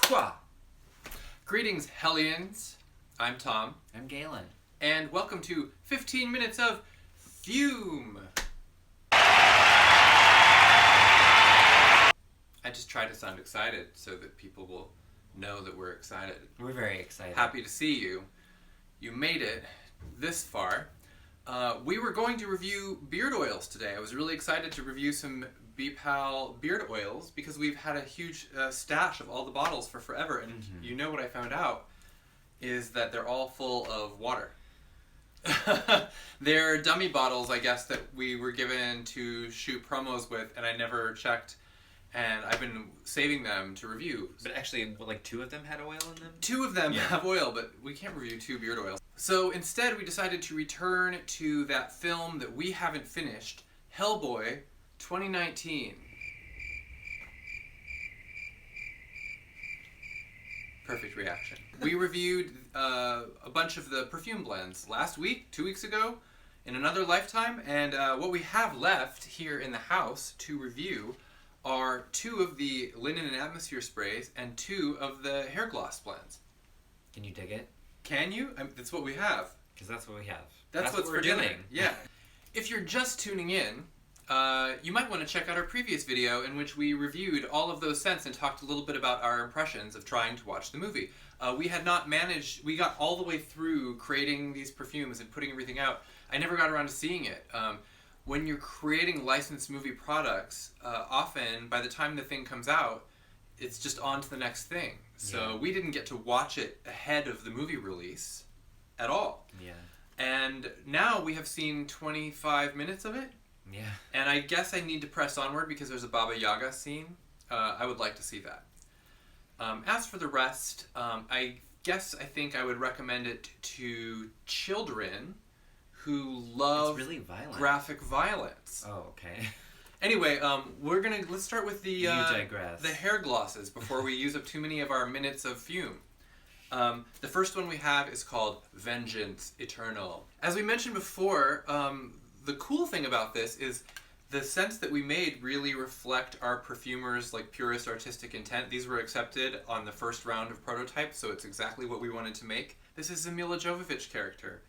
Squaw! Greetings, Hellions. I'm Tom. I'm Galen. And welcome to 15 minutes of FUME. I just try to sound excited so that people will know that we're excited. We're very excited. Happy to see you. You made it this far. We were going to review beard oils today. I was really excited to review some B-Pal beard oils because we've had a huge stash of all the bottles for forever. And you know what I found out is that they're all full of water. They're dummy bottles, I guess, that we were given to shoot promos with, and I never checked. And I've been saving them to review. But actually, like 2 of them had oil in them? 2 of them have oil, but we can't review 2 beard oils. So instead, we decided to return to that film that we haven't finished, Hellboy 2019. Perfect reaction. We reviewed a bunch of the perfume blends last week, 2 weeks ago, in another lifetime, and what we have left here in the house to review are 2 of the linen and atmosphere sprays and 2 of the hair gloss blends. Can you dig it? Can you? That's what we have. Because that's what we have. That's what we're doing. Yeah. If you're just tuning in, you might want to check out our previous video in which we reviewed all of those scents and talked a little bit about our impressions of trying to watch the movie. We had not managed, we got all the way through creating these perfumes and putting everything out. I never got around to seeing it. When you're creating licensed movie products, often by the time the thing comes out, it's just on to the next thing. So we didn't get to watch it ahead of the movie release at all. Yeah. And now we have seen 25 minutes of it. Yeah. And I guess I need to press onward because there's a Baba Yaga scene. I would like to see that. As for the rest, I think I would recommend it to children who love really violent. Graphic violence. Oh, okay. Anyway, let's start with the You digress. the hair glosses before we use up too many of our minutes of fume. The first one we have is called Vengeance Eternal. As we mentioned before, the cool thing about this is the scents that we made really reflect our perfumers' purest artistic intent. These were accepted on the first round of prototypes, so it's exactly what we wanted to make. This is a Mila Jovovich character.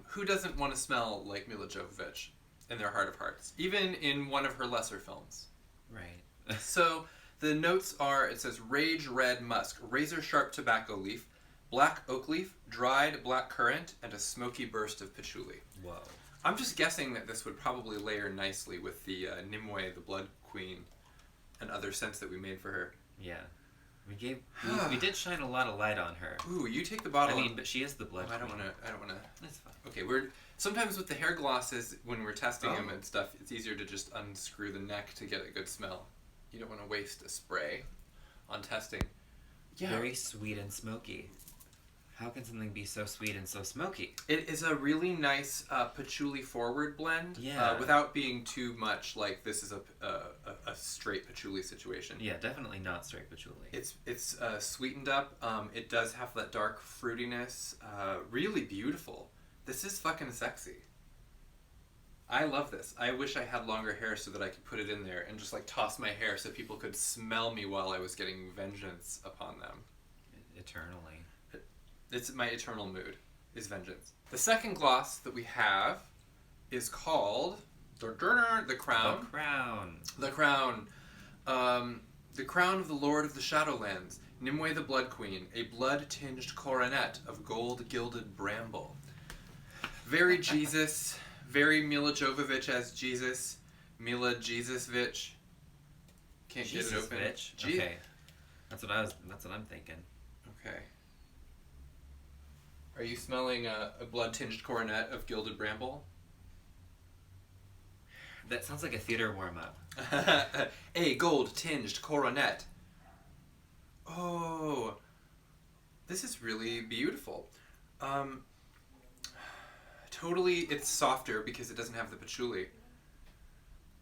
Who doesn't want to smell like Mila Jovovich in their heart of hearts, even in one of her lesser films? Right. So the notes are, it says Rage Red Musk, Razor Sharp Tobacco Leaf, Black Oak Leaf, Dried Black Currant, and a Smoky Burst of Patchouli. Whoa. I'm just guessing that this would probably layer nicely with the Nimue, the Blood Queen, and other scents that we made for her. Yeah. We did shine a lot of light on her. Ooh, you take the bottle. But she is the Blood Queen. I don't want to. That's fine. Okay, sometimes with the hair glosses, when we're testing them and stuff, it's easier to just unscrew the neck to get a good smell. You don't want to waste a spray on testing. Yeah. Very sweet and smoky. How can something be so sweet and so smoky? It is a really nice patchouli forward blend. Yeah. Without being too much like this is a straight patchouli situation. Yeah, definitely not straight patchouli. It's sweetened up. It does have that dark fruitiness. Really beautiful. This is fucking sexy. I love this. I wish I had longer hair so that I could put it in there and just toss my hair so people could smell me while I was getting vengeance upon them. Eternally. It's my eternal mood, is vengeance. The second gloss that we have is called the Crown. The Crown. The Crown. The Crown of the Lord of the Shadowlands. Nimue the Blood Queen. A blood-tinged coronet of gold-gilded bramble. Very Jesus. Very Mila Jovovich as Jesus. Mila Jesusvich. Can't get it open. Okay. That's what I'm thinking. Okay. Are you smelling a blood-tinged coronet of gilded bramble? That sounds like a theater warm-up. A gold-tinged coronet. Oh, this is really beautiful. Totally, it's softer because it doesn't have the patchouli.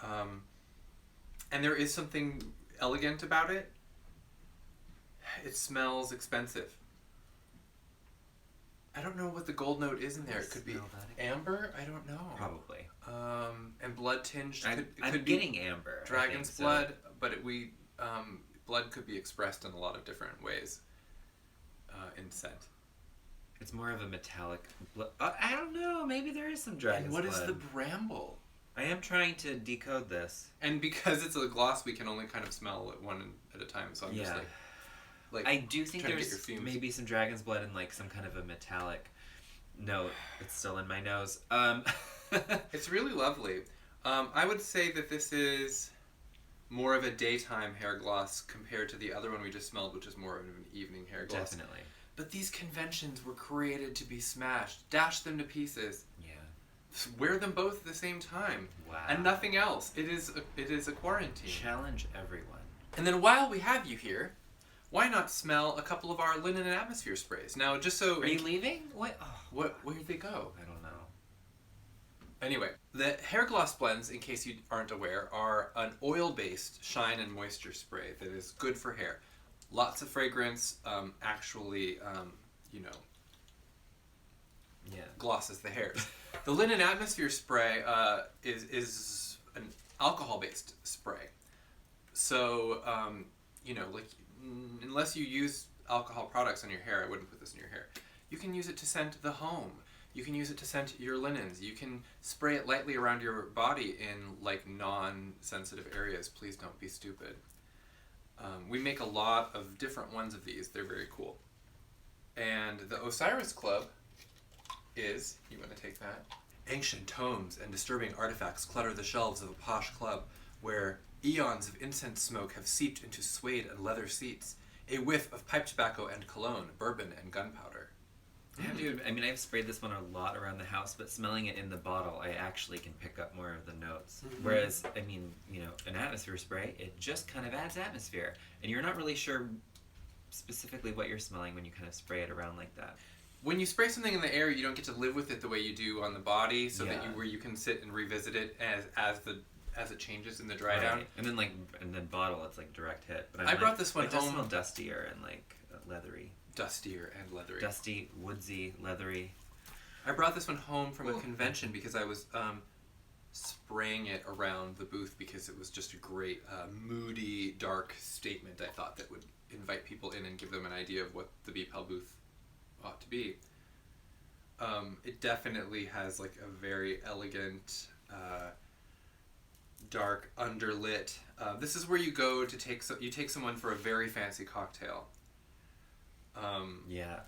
And there is something elegant about it. It smells expensive. I don't know what the gold note is in there. It could be amber? I don't know. Probably. And blood tinged. I'm could getting be amber. Dragon's blood, but we blood could be expressed in a lot of different ways in scent. It's more of a metallic I don't know. Maybe there is some dragon's blood. And what is the bramble? I am trying to decode this. And because it's a gloss, we can only kind of smell it one at a time. So I'm just like I do think trying to there's maybe some dragon's blood and like some kind of a metallic note. It's still in my nose. It's really lovely. I would say that this is more of a daytime hair gloss compared to the other one we just smelled, which is more of an evening hair gloss. Definitely. But these conventions were created to be smashed. Dash them to pieces. Yeah. Wear them both at the same time. Wow. And nothing else. It is a quarantine. Challenge everyone. And then while we have you here, why not smell a couple of our linen and atmosphere sprays? Now, just so... Are you leaving? What? Oh, where'd they go? I don't know. Anyway, the hair gloss blends, in case you aren't aware, are an oil-based shine and moisture spray that is good for hair. Lots of fragrance, glosses the hairs. The linen atmosphere spray is an alcohol-based spray. So, unless you use alcohol products on your hair, I wouldn't put this in your hair. You can use it to scent the home. You can use it to scent your linens. You can spray it lightly around your body in like non-sensitive areas. Please don't be stupid. We make a lot of different ones of these. They're very cool. And the Osiris Club is, you want to take that? Ancient tomes and disturbing artifacts clutter the shelves of a posh club where eons of incense smoke have seeped into suede and leather seats, a whiff of pipe tobacco and cologne, bourbon and gunpowder. Yeah, dude, I mean, I've sprayed this one a lot around the house, but smelling it in the bottle, I actually can pick up more of the notes. Mm-hmm. Whereas, I mean, an atmosphere spray, it just kind of adds atmosphere. And you're not really sure specifically what you're smelling when you kind of spray it around like that. When you spray something in the air, you don't get to live with it the way you do on the body, so that you can sit and revisit it as it changes in the dry down. And then bottle, it's like direct hit. But I brought this one home. It does smell dustier and like leathery. Dustier and leathery. Dusty, woodsy, leathery. I brought this one home from a convention because I was spraying it around the booth because it was just a great moody, dark statement I thought that would invite people in and give them an idea of what the BPEL booth ought to be. It definitely has like a very elegant, dark, underlit. This is where you go to take someone for a very fancy cocktail. Yeah.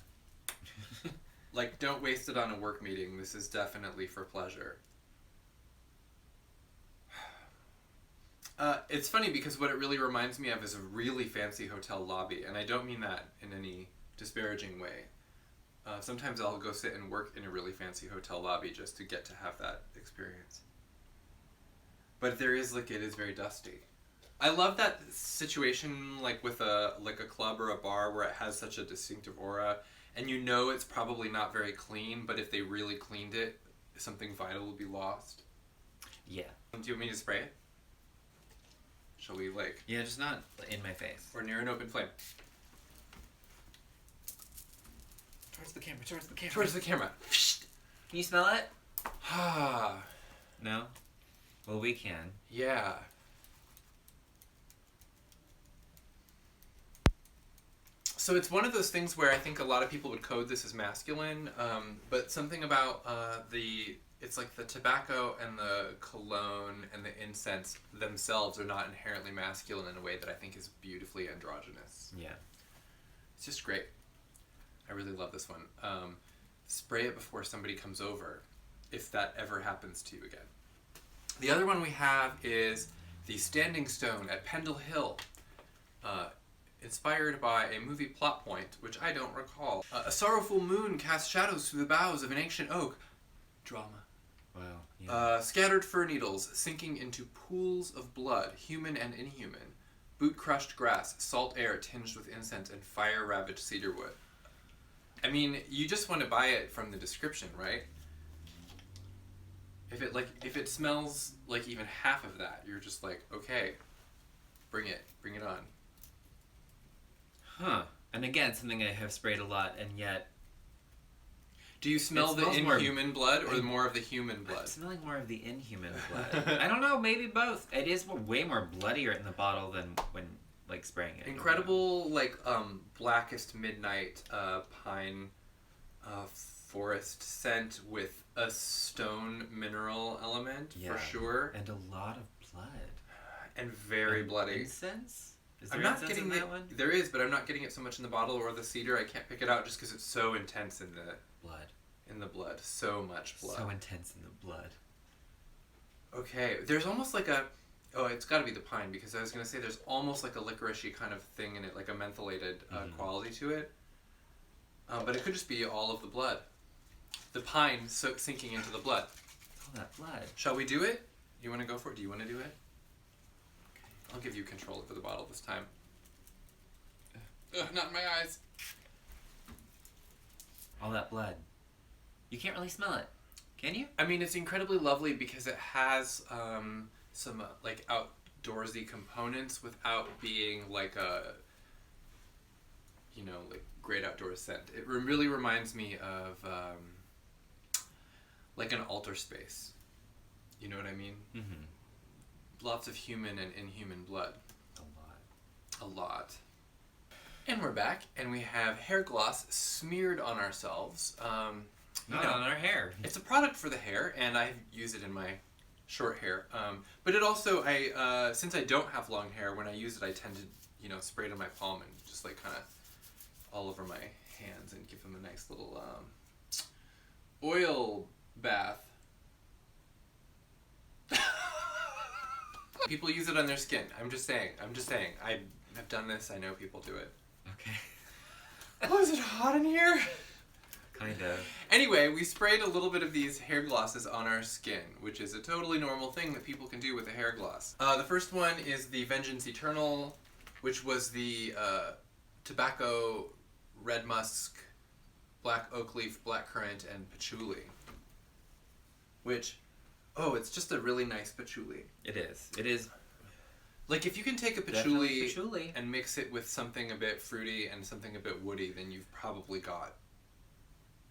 Like, don't waste it on a work meeting. This is definitely for pleasure. It's funny because what it really reminds me of is a really fancy hotel lobby, and I don't mean that in any disparaging way. Sometimes I'll go sit and work in a really fancy hotel lobby just to get to have that experience. But it is very dusty. I love that situation, like with a club or a bar where it has such a distinctive aura, and it's probably not very clean, but if they really cleaned it, something vital would be lost. Yeah. Do you want me to spray it? Shall we Yeah, just not in my face. Or near an open flame. Towards the camera, towards the camera. Towards the camera. Can you smell it? Ah. No? Well, we can. Yeah. So it's one of those things where I think a lot of people would code this as masculine, but something about it's like the tobacco and the cologne and the incense themselves are not inherently masculine in a way that I think is beautifully androgynous. Yeah. It's just great. I really love this one. Spray it before somebody comes over, if that ever happens to you again. The other one we have is the Standing Stone at Pendle Hill. Inspired by a movie plot point, which I don't recall. A sorrowful moon casts shadows through the boughs of an ancient oak. Drama. Wow. Yeah. Scattered fir needles sinking into pools of blood, human and inhuman. Boot-crushed grass, salt air tinged with incense, and fire-ravaged cedar wood. I mean, you just want to buy it from the description, right? If it smells like even half of that, you're just like, okay, bring it on. Huh. And again, something I have sprayed a lot, and yet... Do you smell the inhuman blood or more of the human blood? I'm smelling more of the inhuman blood. I don't know, maybe both. It is way more bloodier in the bottle than when like spraying it. Incredible, like blackest midnight pine forest scent with a stone mineral element for sure, and a lot of blood, and very bloody. Incense. Is there I'm not incense getting in that one? There is, but I'm not getting it so much in the bottle or the cedar. I can't pick it out just because it's so intense in the blood. In the blood, so much blood. So intense in the blood. Okay, there's almost like a. Oh, it's got to be the pine because I was gonna say there's almost like a licoricey kind of thing in it, like a mentholated quality to it. But it could just be all of the blood. The pine sinking into the blood. All that blood. Shall we do it? You want to go for it? Do you want to do it? Okay. I'll give you control over the bottle this time. Ugh, not in my eyes. All that blood. You can't really smell it, can you? I mean, it's incredibly lovely because it has some like outdoorsy components without being like a, like great outdoor scent. It really reminds me of like an altar space. You know what I mean? Mm-hmm. Lots of human and inhuman blood. A lot. A lot. And we're back, and we have hair gloss smeared on ourselves. Not on our hair. It's a product for the hair, and I use it in my short hair. But it also, since I don't have long hair, when I use it, I tend to, spray it on my palm and just like kind of all over my hands and give them a nice little oil bath. People use it on their skin. I'm just saying. I have done this. I know people do it. Okay. Oh, is it hot in here? Kind of. Anyway, we sprayed a little bit of these hair glosses on our skin, which is a totally normal thing that people can do with a hair gloss. The first one is the Vengeance Eternal, which was the tobacco, red musk, black oak leaf, black currant, and patchouli. Which, it's just a really nice patchouli. It is. It is. Like, if you can take a patchouli and mix it with something a bit fruity and something a bit woody, then you've probably got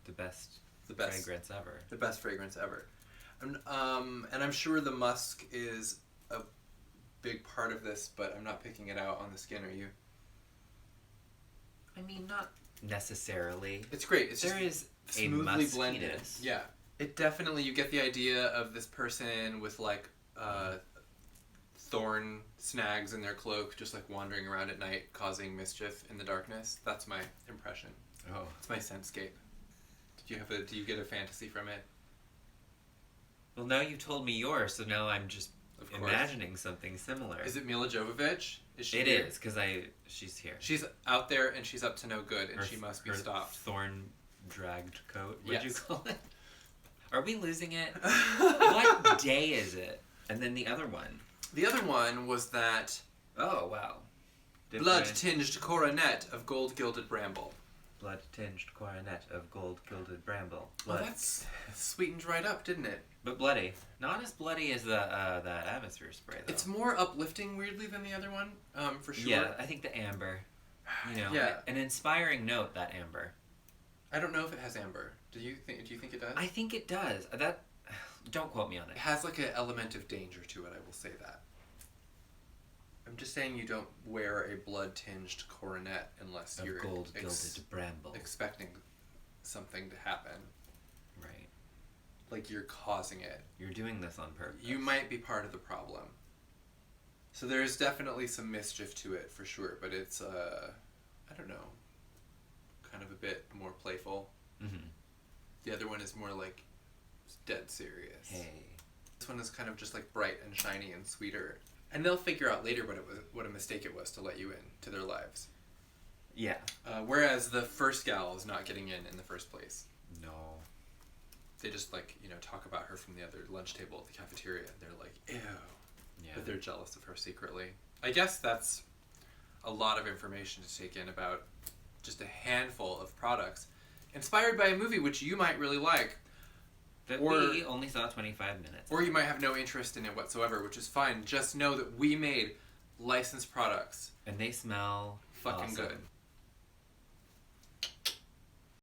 the best fragrance ever. The best fragrance ever. And I'm sure the musk is a big part of this, but I'm not picking it out on the skin, are you? I mean, not necessarily. It's great. It's there just is a smoothly blended. muskiness. Yeah. It definitely, you get the idea of this person with like thorn snags in their cloak, just like wandering around at night, causing mischief in the darkness. That's my impression. Oh. It's my scentscape. Do you get a fantasy from it? Well, now you told me yours, so now I'm just imagining something similar. Is it Mila Jovovich? Is she It here? is, because she's here. She's out there and she's up to no good, and she must be her stopped. Thorn dragged coat, would you Yes. call it? Are we losing it? What day is it? And then the other one. The other one was that Oh, wow. blood-tinged coronet of gold-gilded bramble. Blood-tinged coronet of gold-gilded bramble. Well, Blood. that's sweetened right up, didn't it? But bloody. Not as bloody as that atmosphere spray, though. It's more uplifting, weirdly, than the other one, for sure. Yeah, I think the amber. Yeah. An inspiring note, that amber. I don't know if it has amber. Do you think it does? I think it does. Don't quote me on It it. has like an element of danger to it, I will say that. I'm just saying you don't wear a blood-tinged coronet unless Of you're gold-gilded bramble. expecting something to happen. Right. Like you're causing it. You're doing this on purpose. You might be part of the problem. So there's definitely some mischief to it for sure, but it's, I don't know, kind of a bit more playful. Mm-hmm. The other one is more like dead serious. Hey. This one is kind of just like bright and shiny and sweeter. And they'll figure out later what a mistake it was to let you in to their lives. Yeah. Whereas the first gal is not getting in the first place. No. They just talk about her from the other lunch table at the cafeteria. They're like, ew. Yeah. But they're jealous of her secretly. I guess that's a lot of information to take in about just a handful of products inspired by a movie which you might really like. But we only saw 25 minutes. Or you might have no interest in it whatsoever, which is fine. Just know that we made licensed products. And they smell fucking awesome. good.